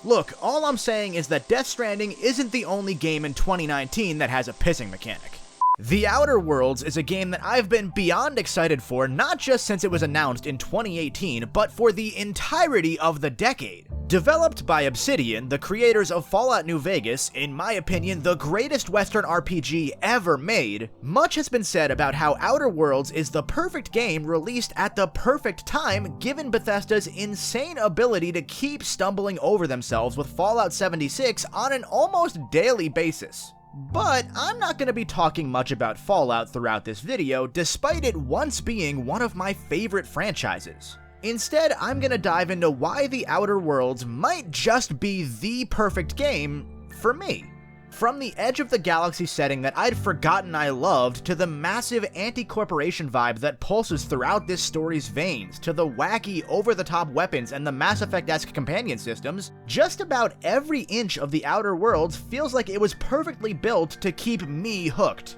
Look, all I'm saying is that Death Stranding isn't the only game in 2019 that has a pissing mechanic. The Outer Worlds is a game that I've been beyond excited for, not just since it was announced in 2018, but for the entirety of the decade. Developed by Obsidian, the creators of Fallout New Vegas, in my opinion the greatest Western RPG ever made, much has been said about how Outer Worlds is the perfect game released at the perfect time given Bethesda's insane ability to keep stumbling over themselves with Fallout 76 on an almost daily basis. But I'm not going to be talking much about Fallout throughout this video, despite it once being one of my favorite franchises. Instead, I'm going to dive into why The Outer Worlds might just be the perfect game for me. From the edge of the galaxy setting that I'd forgotten I loved, to the massive anti-corporation vibe that pulses throughout this story's veins, to the wacky, over-the-top weapons and the Mass Effect-esque companion systems, just about every inch of The Outer Worlds feels like it was perfectly built to keep me hooked.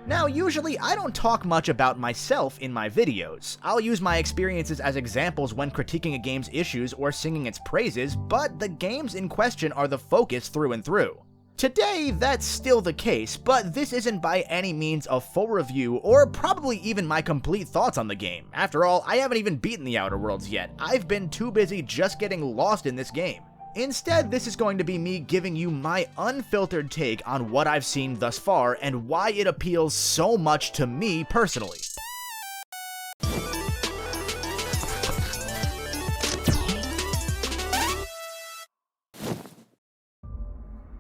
Now, usually I don't talk much about myself in my videos. I'll use my experiences as examples when critiquing a game's issues or singing its praises, but the games in question are the focus through and through. Today, that's still the case, but this isn't by any means a full review or probably even my complete thoughts on the game. After all, I haven't even beaten The Outer Worlds yet. I've been too busy just getting lost in this game. Instead, this is going to be me giving you my unfiltered take on what I've seen thus far and why it appeals so much to me personally.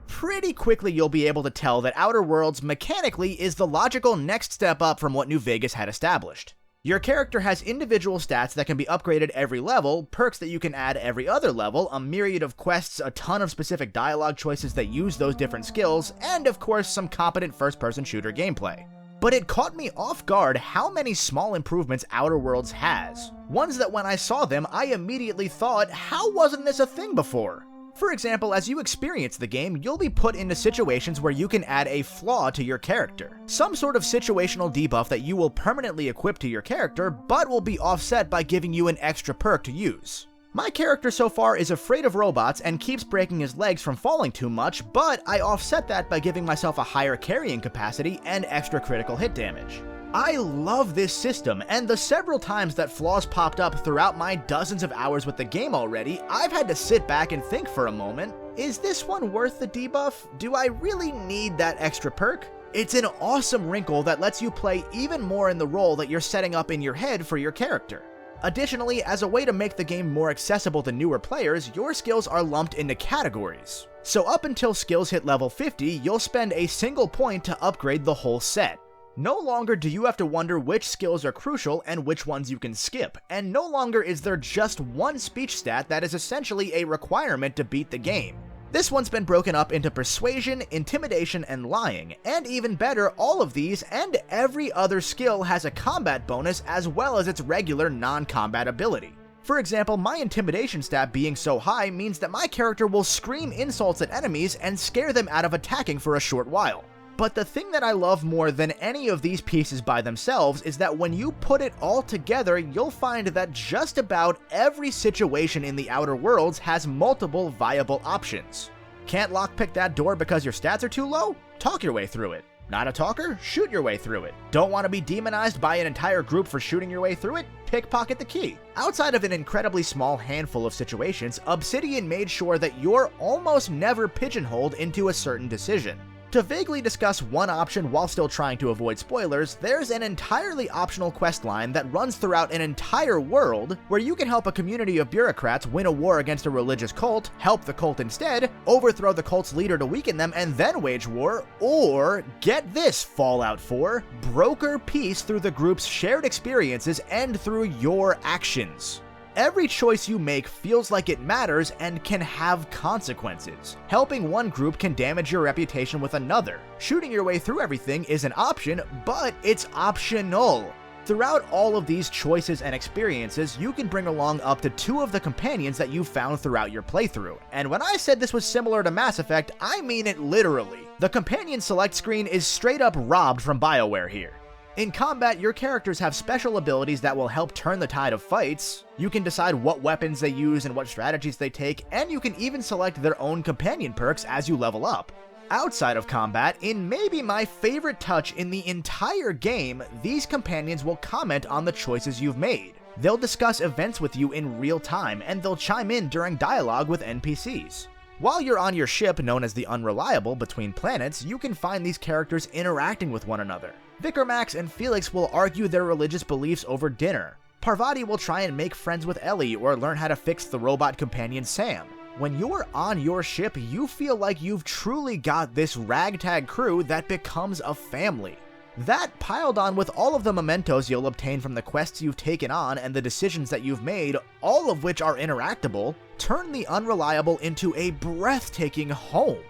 Pretty quickly you'll be able to tell that Outer Worlds mechanically is the logical next step up from what New Vegas had established. Your character has individual stats that can be upgraded every level, perks that you can add every other level, a myriad of quests, a ton of specific dialogue choices that use those different skills, and of course some competent first-person shooter gameplay. But it caught me off guard how many small improvements Outer Worlds has. Ones that when I saw them, I immediately thought, how wasn't this a thing before? For example, as you experience the game, you'll be put into situations where you can add a flaw to your character. Some sort of situational debuff that you will permanently equip to your character, but will be offset by giving you an extra perk to use. My character so far is afraid of robots and keeps breaking his legs from falling too much, but I offset that by giving myself a higher carrying capacity and extra critical hit damage. I love this system, and the several times that flaws popped up throughout my dozens of hours with the game already, I've had to sit back and think for a moment, is this one worth the debuff? Do I really need that extra perk? It's an awesome wrinkle that lets you play even more in the role that you're setting up in your head for your character. Additionally, as a way to make the game more accessible to newer players, your skills are lumped into categories. So up until skills hit level 50, you'll spend a single point to upgrade the whole set. No longer do you have to wonder which skills are crucial and which ones you can skip, and no longer is there just one speech stat that is essentially a requirement to beat the game. This one's been broken up into persuasion, intimidation, and lying, and even better, all of these and every other skill has a combat bonus as well as its regular non-combat ability. For example, my intimidation stat being so high means that my character will scream insults at enemies and scare them out of attacking for a short while. But the thing that I love more than any of these pieces by themselves is that when you put it all together, you'll find that just about every situation in the Outer Worlds has multiple viable options. Can't lockpick that door because your stats are too low? Talk your way through it. Not a talker? Shoot your way through it. Don't want to be demonized by an entire group for shooting your way through it? Pickpocket the key. Outside of an incredibly small handful of situations, Obsidian made sure that you're almost never pigeonholed into a certain decision. To vaguely discuss one option while still trying to avoid spoilers, there's an entirely optional questline that runs throughout an entire world where you can help a community of bureaucrats win a war against a religious cult, help the cult instead, overthrow the cult's leader to weaken them and then wage war, or, get this Fallout 4, broker peace through the group's shared experiences and through your actions. Every choice you make feels like it matters and can have consequences. Helping one group can damage your reputation with another. Shooting your way through everything is an option, but it's optional. Throughout all of these choices and experiences, you can bring along up to 2 of the companions that you've found throughout your playthrough. And when I said this was similar to Mass Effect, I mean it literally. The companion select screen is straight up robbed from BioWare here. In combat, your characters have special abilities that will help turn the tide of fights. You can decide what weapons they use and what strategies they take, and you can even select their own companion perks as you level up. Outside of combat, in maybe my favorite touch in the entire game, these companions will comment on the choices you've made. They'll discuss events with you in real time, and they'll chime in during dialogue with NPCs. While you're on your ship, known as the Unreliable, between planets, you can find these characters interacting with one another. Vicarmax and Felix will argue their religious beliefs over dinner. Parvati will try and make friends with Ellie or learn how to fix the robot companion Sam. When you're on your ship, you feel like you've truly got this ragtag crew that becomes a family. That, piled on with all of the mementos you'll obtain from the quests you've taken on and the decisions that you've made, all of which are interactable, turn the Unreliable into a breathtaking home.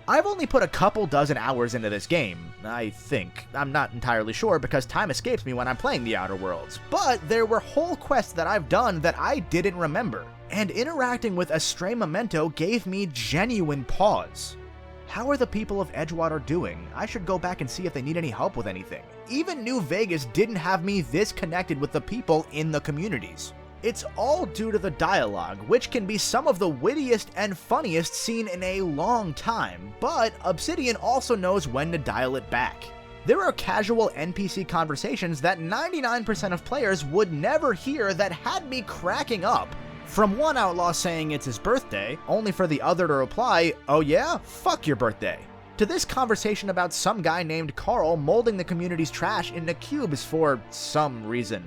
I've only put a couple dozen hours into this game, I think. I'm not entirely sure because time escapes me when I'm playing the Outer Worlds, but there were whole quests that I've done that I didn't remember, and interacting with a stray memento gave me genuine pause. How are the people of Edgewater doing? I should go back and see if they need any help with anything. Even New Vegas didn't have me this connected with the people in the communities. It's all due to the dialogue, which can be some of the wittiest and funniest seen in a long time, but Obsidian also knows when to dial it back. There are casual NPC conversations that 99% of players would never hear that had me cracking up. From one outlaw saying it's his birthday, only for the other to reply, "Oh yeah? Fuck your birthday." To this conversation about some guy named Carl molding the community's trash into cubes for some reason.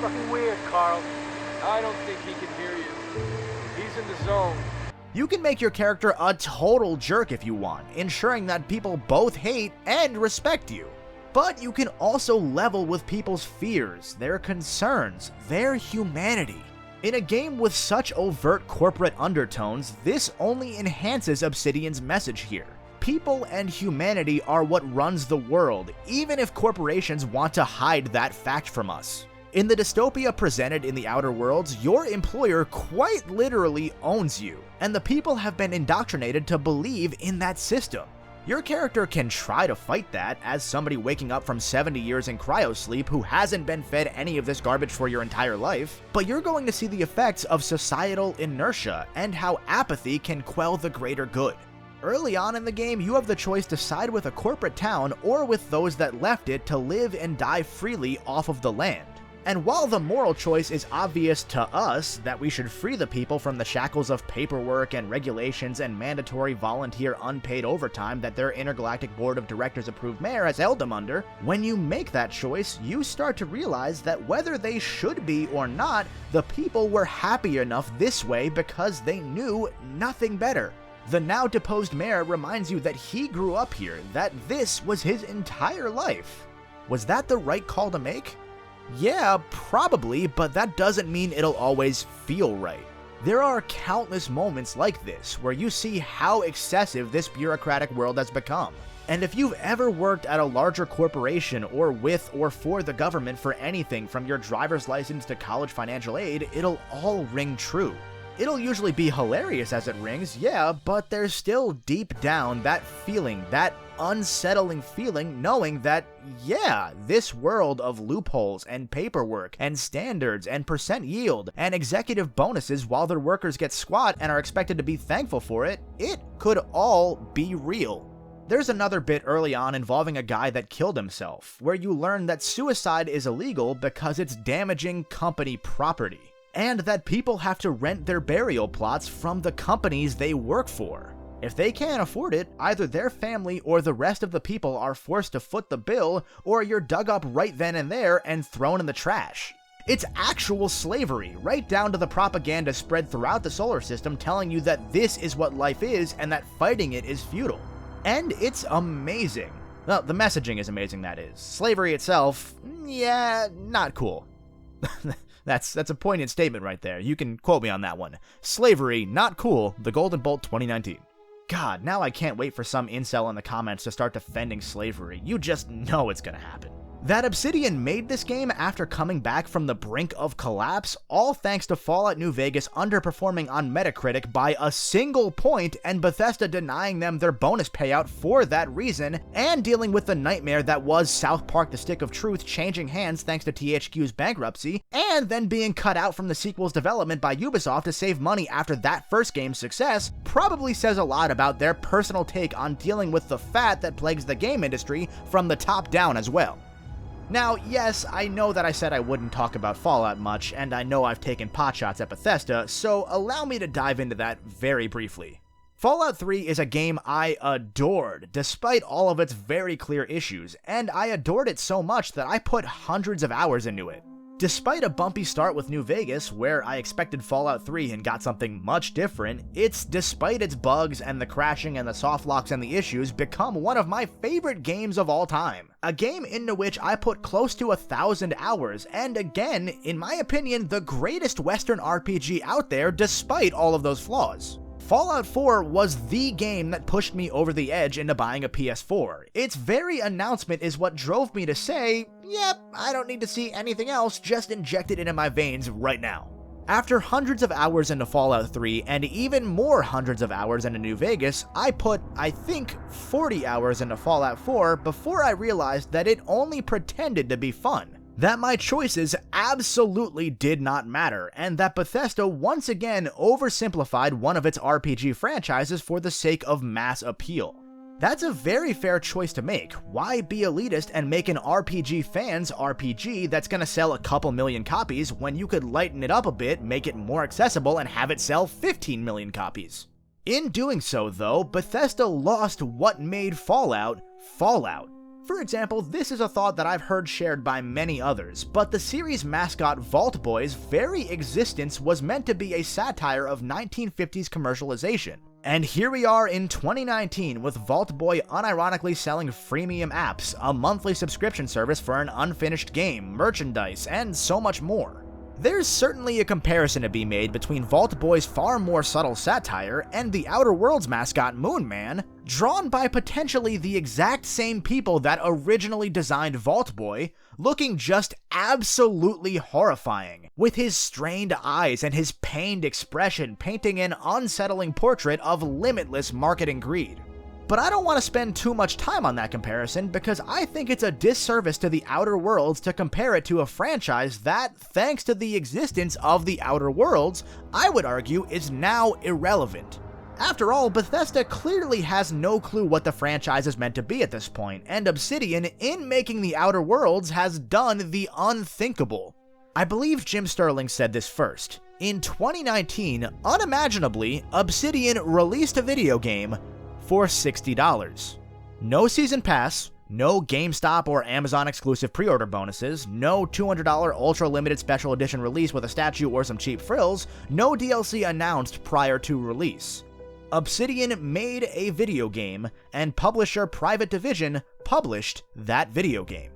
Fucking weird, Carl. I don't think he can hear you. He's in the zone. You can make your character a total jerk if you want, ensuring that people both hate and respect you. But you can also level with people's fears, their concerns, their humanity. In a game with such overt corporate undertones, this only enhances Obsidian's message here. People and humanity are what runs the world, even if corporations want to hide that fact from us. In the dystopia presented in the Outer Worlds, your employer quite literally owns you, and the people have been indoctrinated to believe in that system. Your character can try to fight that as somebody waking up from 70 years in cryosleep who hasn't been fed any of this garbage for your entire life, but you're going to see the effects of societal inertia and how apathy can quell the greater good. Early on in the game, you have the choice to side with a corporate town or with those that left it to live and die freely off of the land. And while the moral choice is obvious to us that we should free the people from the shackles of paperwork and regulations and mandatory volunteer unpaid overtime that their intergalactic board of directors approved mayor has held them under, when you make that choice, you start to realize that whether they should be or not, the people were happy enough this way because they knew nothing better. The now deposed mayor reminds you that he grew up here, that this was his entire life. Was that the right call to make? Yeah, probably, but that doesn't mean it'll always feel right. There are countless moments like this where you see how excessive this bureaucratic world has become. And if you've ever worked at a larger corporation or with or for the government for anything from your driver's license to college financial aid, it'll all ring true. It'll usually be hilarious as it rings, yeah, but there's still deep down that feeling, that unsettling feeling knowing that, yeah, this world of loopholes and paperwork and standards and percent yield and executive bonuses while their workers get squat and are expected to be thankful for it, it could all be real. There's another bit early on involving a guy that killed himself, where you learn that suicide is illegal because it's damaging company property, and that people have to rent their burial plots from the companies they work for. If they can't afford it, either their family or the rest of the people are forced to foot the bill, or you're dug up right then and there and thrown in the trash. It's actual slavery, right down to the propaganda spread throughout the solar system telling you that this is what life is and that fighting it is futile. And it's amazing. Well, the messaging is amazing, that is. Slavery itself, yeah, not cool. That's a poignant statement right there. You can quote me on that one. Slavery, not cool, the Golden Bolt 2019. God, now I can't wait for some incel in the comments to start defending slavery. You just know it's gonna happen. That Obsidian made this game after coming back from the brink of collapse, all thanks to Fallout New Vegas underperforming on Metacritic by a single point and Bethesda denying them their bonus payout for that reason, and dealing with the nightmare that was South Park: The Stick of Truth changing hands thanks to THQ's bankruptcy, and then being cut out from the sequel's development by Ubisoft to save money after that first game's success, probably says a lot about their personal take on dealing with the fat that plagues the game industry from the top down as well. Now, yes, I know that I said I wouldn't talk about Fallout much, and I know I've taken potshots at Bethesda, so allow me to dive into that very briefly. Fallout 3 is a game I adored, despite all of its very clear issues, and I adored it so much that I put hundreds of hours into it. Despite a bumpy start with New Vegas, where I expected Fallout 3 and got something much different, it's, despite its bugs and the crashing and the softlocks and the issues, become one of my favorite games of all time. A game into which I put close to 1,000 hours, and again, in my opinion, the greatest Western RPG out there despite all of those flaws. Fallout 4 was the game that pushed me over the edge into buying a PS4. Its very announcement is what drove me to say, yep, I don't need to see anything else, just inject it into my veins right now. After hundreds of hours into Fallout 3 and even more hundreds of hours into New Vegas, I put, I think, 40 hours into Fallout 4 before I realized that it only pretended to be fun. That my choices absolutely did not matter, and that Bethesda once again oversimplified one of its RPG franchises for the sake of mass appeal. That's a very fair choice to make. Why be elitist and make an RPG fans RPG that's gonna sell a couple million copies when you could lighten it up a bit, make it more accessible, and have it sell 15 million copies? In doing so, though, Bethesda lost what made Fallout, Fallout. For example, this is a thought that I've heard shared by many others, but the series mascot Vault Boy's very existence was meant to be a satire of 1950s commercialization. And here we are in 2019 with Vault Boy unironically selling freemium apps, a monthly subscription service for an unfinished game, merchandise, and so much more. There's certainly a comparison to be made between Vault Boy's far more subtle satire and the Outer Worlds mascot Moon Man, drawn by potentially the exact same people that originally designed Vault Boy, looking just absolutely horrifying, with his strained eyes and his pained expression painting an unsettling portrait of limitless marketing greed. But I don't want to spend too much time on that comparison because I think it's a disservice to the Outer Worlds to compare it to a franchise that, thanks to the existence of the Outer Worlds, I would argue is now irrelevant. After all, Bethesda clearly has no clue what the franchise is meant to be at this point, and Obsidian, in making the Outer Worlds, has done the unthinkable. I believe Jim Sterling said this first. In 2019, unimaginably, Obsidian released a video game for $60. No season pass, no GameStop or Amazon exclusive pre-order bonuses, no $200 ultra limited special edition release with a statue or some cheap frills, no DLC announced prior to release. Obsidian made a video game, and publisher Private Division published that video game.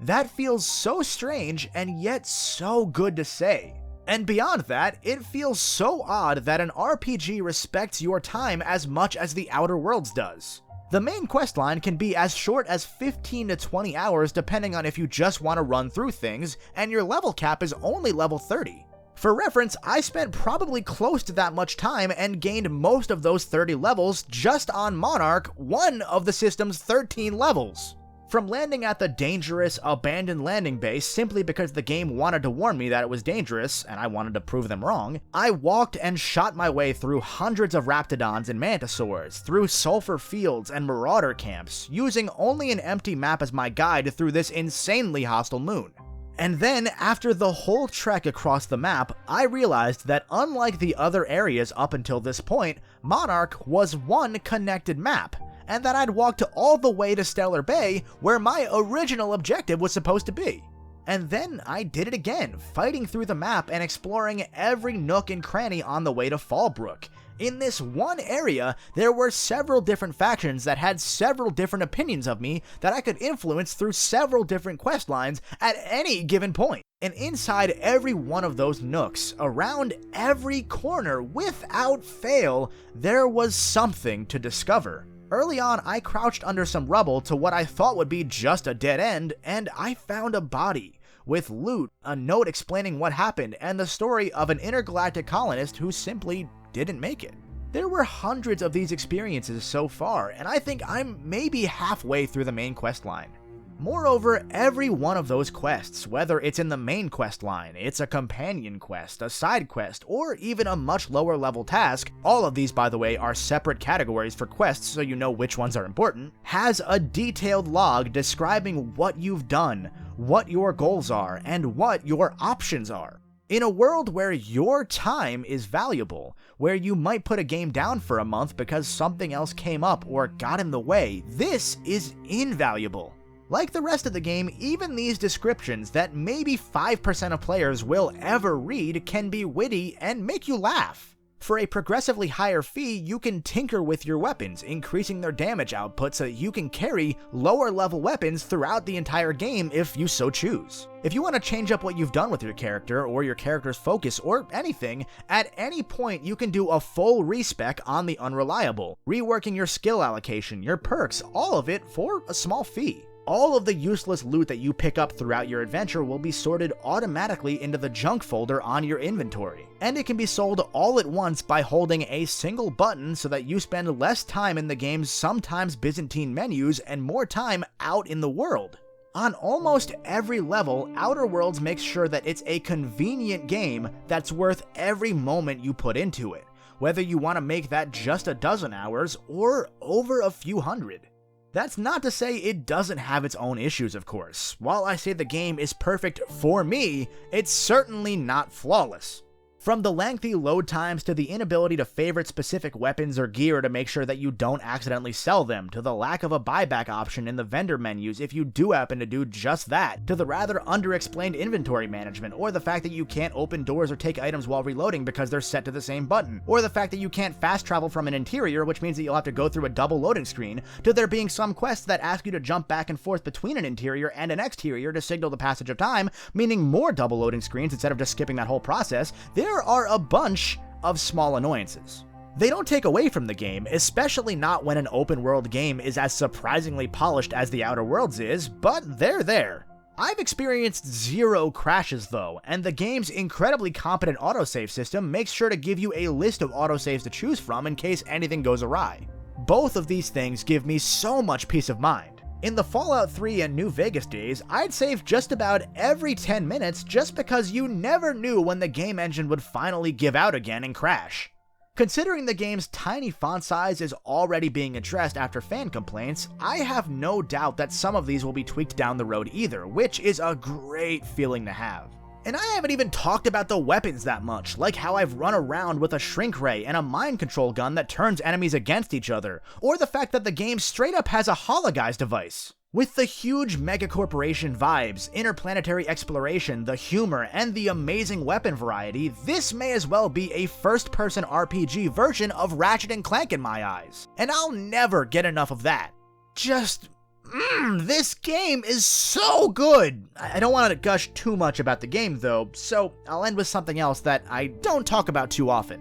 That feels so strange and yet so good to say. And beyond that, it feels so odd that an RPG respects your time as much as the Outer Worlds does. The main questline can be as short as 15 to 20 hours depending on if you just want to run through things, and your level cap is only level 30. For reference, I spent probably close to that much time and gained most of those 30 levels just on Monarch, one of the system's 13 levels. From landing at the dangerous, abandoned landing base simply because the game wanted to warn me that it was dangerous, and I wanted to prove them wrong, I walked and shot my way through hundreds of raptidons and mantisaurs, through sulfur fields and marauder camps, using only an empty map as my guide through this insanely hostile moon. And then, after the whole trek across the map, I realized that unlike the other areas up until this point, Monarch was one connected map, and that I'd walked all the way to Stellar Bay, where my original objective was supposed to be. And then I did it again, fighting through the map and exploring every nook and cranny on the way to Fallbrook. In this one area, there were several different factions that had several different opinions of me that I could influence through several different quest lines at any given point. And inside every one of those nooks, around every corner, without fail, there was something to discover. Early on, I crouched under some rubble to what I thought would be just a dead end, and I found a body, with loot, a note explaining what happened, and the story of an intergalactic colonist who simply didn't make it. There were hundreds of these experiences so far, and I think I'm maybe halfway through the main quest line. Moreover, every one of those quests, whether it's in the main quest line, it's a companion quest, a side quest, or even a much lower level task, all of these by the way are separate categories for quests so you know which ones are important, has a detailed log describing what you've done, what your goals are, and what your options are. In a world where your time is valuable, where you might put a game down for a month because something else came up or got in the way, this is invaluable. Like the rest of the game, even these descriptions that maybe 5% of players will ever read can be witty and make you laugh. For a progressively higher fee, you can tinker with your weapons, increasing their damage output so that you can carry lower level weapons throughout the entire game if you so choose. If you want to change up what you've done with your character, or your character's focus, or anything, at any point you can do a full respec on the unreliable, reworking your skill allocation, your perks, all of it for a small fee. All of the useless loot that you pick up throughout your adventure will be sorted automatically into the junk folder on your inventory, and it can be sold all at once by holding a single button so that you spend less time in the game's sometimes Byzantine menus and more time out in the world. On almost every level, Outer Worlds makes sure that it's a convenient game that's worth every moment you put into it, whether you want to make that just a dozen hours or over a few hundred. That's not to say it doesn't have its own issues, of course. While I say the game is perfect for me, it's certainly not flawless. From the lengthy load times to the inability to favorite specific weapons or gear to make sure that you don't accidentally sell them, to the lack of a buyback option in the vendor menus if you do happen to do just that, to the rather underexplained inventory management, or the fact that you can't open doors or take items while reloading because they're set to the same button, or the fact that you can't fast travel from an interior, which means that you'll have to go through a double loading screen, to there being some quests that ask you to jump back and forth between an interior and an exterior to signal the passage of time, meaning more double loading screens instead of just skipping that whole process. There are a bunch of small annoyances. They don't take away from the game, especially not when an open world game is as surprisingly polished as The Outer Worlds is, but they're there. I've experienced zero crashes though, and the game's incredibly competent autosave system makes sure to give you a list of autosaves to choose from in case anything goes awry. Both of these things give me so much peace of mind. In the Fallout 3 and New Vegas days, I'd save just about every 10 minutes just because you never knew when the game engine would finally give out again and crash. Considering the game's tiny font size is already being addressed after fan complaints, I have no doubt that some of these will be tweaked down the road either, which is a great feeling to have. And I haven't even talked about the weapons that much, like how I've run around with a shrink ray and a mind control gun that turns enemies against each other, or the fact that the game straight up has a hologuise device. With the huge megacorporation vibes, interplanetary exploration, the humor, and the amazing weapon variety, this may as well be a first-person RPG version of Ratchet & Clank in my eyes. And I'll never get enough of that. This game is so good! I don't want to gush too much about the game though, so I'll end with something else that I don't talk about too often.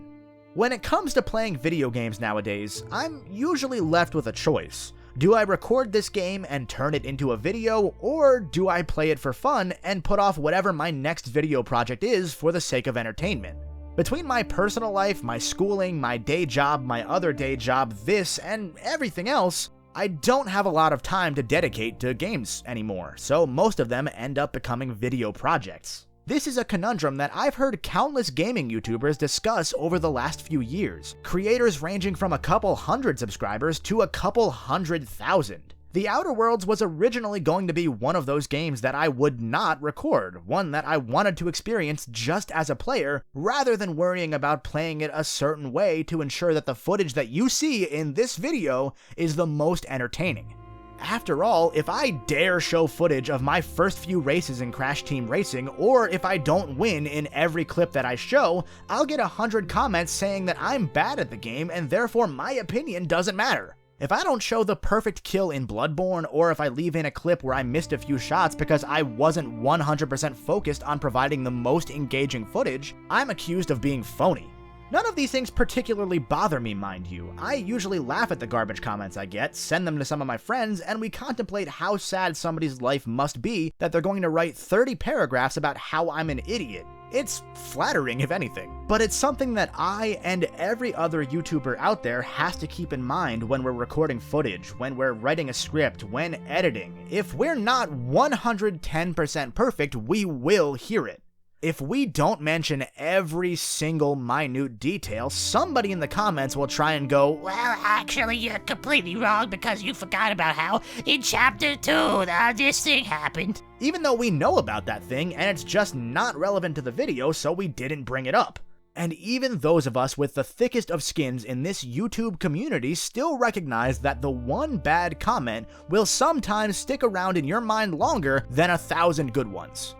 When it comes to playing video games nowadays, I'm usually left with a choice. Do I record this game and turn it into a video, or do I play it for fun and put off whatever my next video project is for the sake of entertainment? Between my personal life, my schooling, my day job, my other day job, this, and everything else, I don't have a lot of time to dedicate to games anymore, so most of them end up becoming video projects. This is a conundrum that I've heard countless gaming YouTubers discuss over the last few years, creators ranging from a couple hundred subscribers to a couple 100,000. The Outer Worlds was originally going to be one of those games that I would not record, one that I wanted to experience just as a player, rather than worrying about playing it a certain way to ensure that the footage that you see in this video is the most entertaining. After all, if I dare show footage of my first few races in Crash Team Racing, or if I don't win in every clip that I show, I'll get 100 comments saying that I'm bad at the game and therefore my opinion doesn't matter. If I don't show the perfect kill in Bloodborne, or if I leave in a clip where I missed a few shots because I wasn't 100% focused on providing the most engaging footage, I'm accused of being phony. None of these things particularly bother me, mind you. I usually laugh at the garbage comments I get, send them to some of my friends, and we contemplate how sad somebody's life must be that they're going to write 30 paragraphs about how I'm an idiot. It's flattering, if anything, but it's something that I and every other YouTuber out there has to keep in mind when we're recording footage, when we're writing a script, when editing. If we're not 110% perfect, we will hear it. If we don't mention every single minute detail, somebody in the comments will try and go, "Well, actually, you're completely wrong because you forgot about how in Chapter 2, this thing happened." Even though we know about that thing and it's just not relevant to the video, so we didn't bring it up. And even those of us with the thickest of skins in this YouTube community still recognize that the one bad comment will sometimes stick around in your mind longer than 1,000 good ones.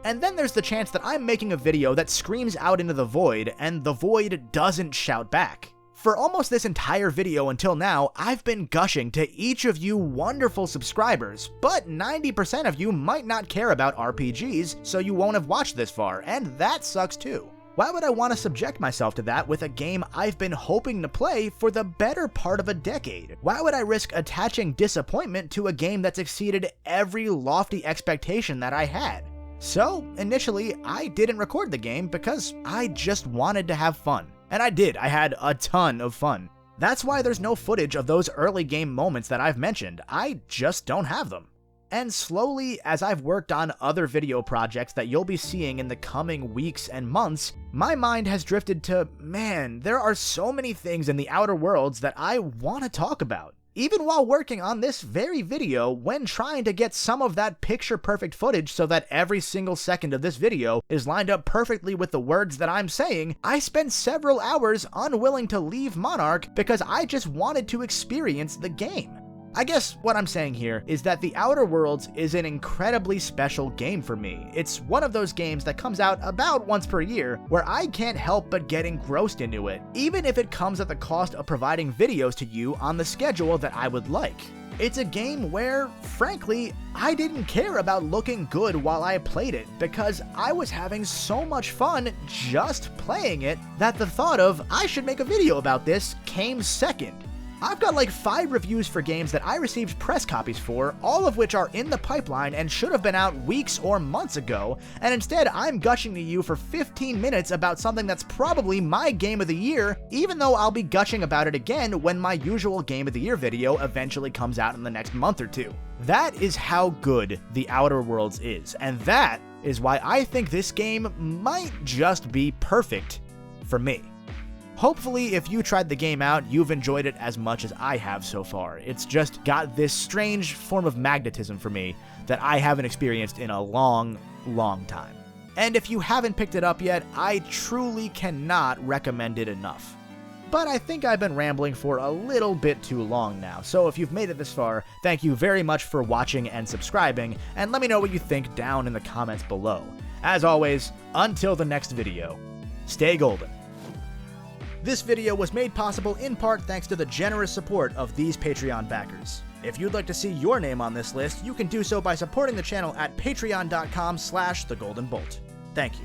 And then there's the chance that I'm making a video that screams out into the void, and the void doesn't shout back. For almost this entire video until now, I've been gushing to each of you wonderful subscribers, but 90% of you might not care about RPGs, so you won't have watched this far, and that sucks too. Why would I want to subject myself to that with a game I've been hoping to play for the better part of a decade? Why would I risk attaching disappointment to a game that's exceeded every lofty expectation that I had? So, initially, I didn't record the game because I just wanted to have fun. And I did, I had a ton of fun. That's why there's no footage of those early game moments that I've mentioned. I just don't have them. And slowly, as I've worked on other video projects that you'll be seeing in the coming weeks and months, my mind has drifted to, man, there are so many things in the Outer Worlds that I want to talk about. Even while working on this very video, when trying to get some of that picture-perfect footage so that every single second of this video is lined up perfectly with the words that I'm saying, I spent several hours unwilling to leave Monarch because I just wanted to experience the game. I guess what I'm saying here is that The Outer Worlds is an incredibly special game for me. It's one of those games that comes out about once per year where I can't help but get engrossed into it, even if it comes at the cost of providing videos to you on the schedule that I would like. It's a game where, frankly, I didn't care about looking good while I played it because I was having so much fun just playing it that the thought of, I should make a video about this, came second. I've got like 5 reviews for games that I received press copies for, all of which are in the pipeline and should have been out weeks or months ago, and instead I'm gushing to you for 15 minutes about something that's probably my game of the year, even though I'll be gushing about it again when my usual game of the year video eventually comes out in the next month or two. That is how good The Outer Worlds is, and that is why I think this game might just be perfect for me. Hopefully, if you tried the game out, you've enjoyed it as much as I have so far. It's just got this strange form of magnetism for me that I haven't experienced in a long, long time. And if you haven't picked it up yet, I truly cannot recommend it enough. But I think I've been rambling for a little bit too long now, so if you've made it this far, thank you very much for watching and subscribing, and let me know what you think down in the comments below. As always, until the next video, stay golden. This video was made possible in part thanks to the generous support of these Patreon backers. If you'd like to see your name on this list, you can do so by supporting the channel at patreon.com/thegoldenbolt. Thank you.